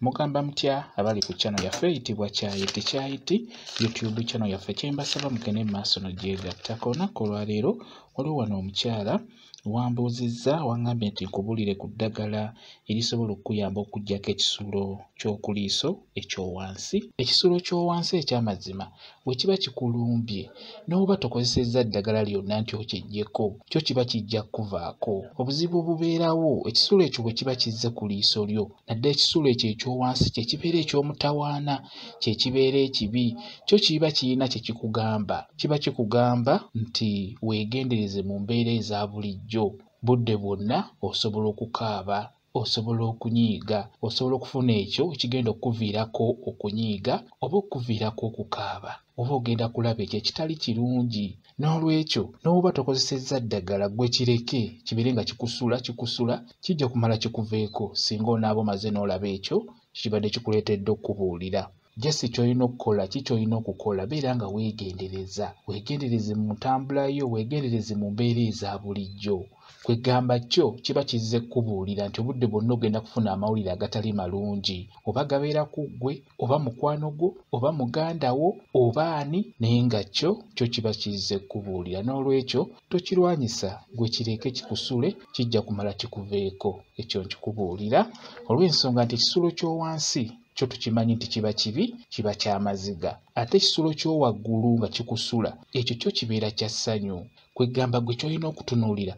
Mugamba mutya abali ku channel yaffe eyitibwa Kyayiti YouTube channel yaffe kyembasaba mugende maaso n'ogyegattako. Olunaku olwaleero waliwo wano omukyala wambuuzizza wangambye nti nkubulire ku ddagala erisobola okukuyamba okuggyako ekisulo ky'okuliiso ekyowansi. Ekisulo ky'owansi eky'amazima bwe kiba kikulumbye n'oba tokozesezza ddagala lyonna nti okiggyeko kyo kiba kijja kuvaako. Obuzibu obubeerawo ekisulo ekyo bwe kiba kizze ku liiso lyo, naddala ekisulo ekyo ekyowansi kye kibeera eky'omutawaana, kye kibeera ekibi, kyo kiba kirina kye kikugamba. Kiba kikugamba nti weegendereze mu mbeera eza bulijjo. Budde bwonna osobola okukaaba, osobola okunyiiga, osobola okufuna ekyo ekigenda okukuviirako okunyiiga oba okukuviirako okukaaba, oba ogenda kulaba ekyo ekitali kirungi. N'olwekyo n'oba tokozesezza ddagala gwe kireke kibeere nga kikusula kijja kumala kikuveeko singa onaaba omaze n'olaba ekyo kibadde kikuleetedde okubuulira. Jesi ky'olina okukola ky'olina okukola beera nga weegendereze mu ntambula yo, weegendereze mu mbeera eza bulijjo. Kwegamba kyo kiba kizze kubuulira nti obudde bwonna ogenda kufuna amawulire agatali malungi, oba gabeera ku ggwe oba mukwano gwo oba muganda wo oba ani, naye nga kyo kiba kizze kubuulira. N'olwekyo tokirwanyisa, gwe kireke kikusule, kijja kumala kikuveeko. Ekyo nkikubuulira olw'ensonga nti ekisulo ky'owansi kyo tukimanyi nti kiba kibi, kiba ky'amaziga. Ate ekisulo ky'owaggulu nga kikusula ekyo kyo kibeera kya ssanyu. Kwegamba gwe ky'olina okutunuulira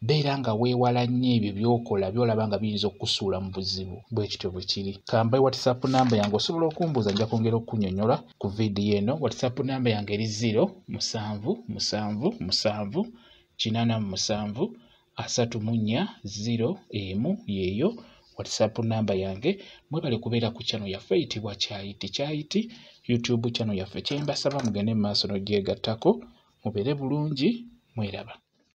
beera nga weewala nnyo ebyo by'okola by'olaba nga biyinza okukusuula mu buzibu. Bwe kityo bwe kiri. Kambaye WhatsApp namba yange osobola okumbuuza, nja kwongera okukunnyonnyola ku vidiyo eno. WhatsApp namba yange eri 0778734 yeeyo WhatsApp namba yange. Mwebale kubeera ku channel yaffe eyitibwa Kyayiti YouTube channel yaffe kyembasaba mugende mu maaso n'ogyegattako. Mubeere bulungi, mweraba.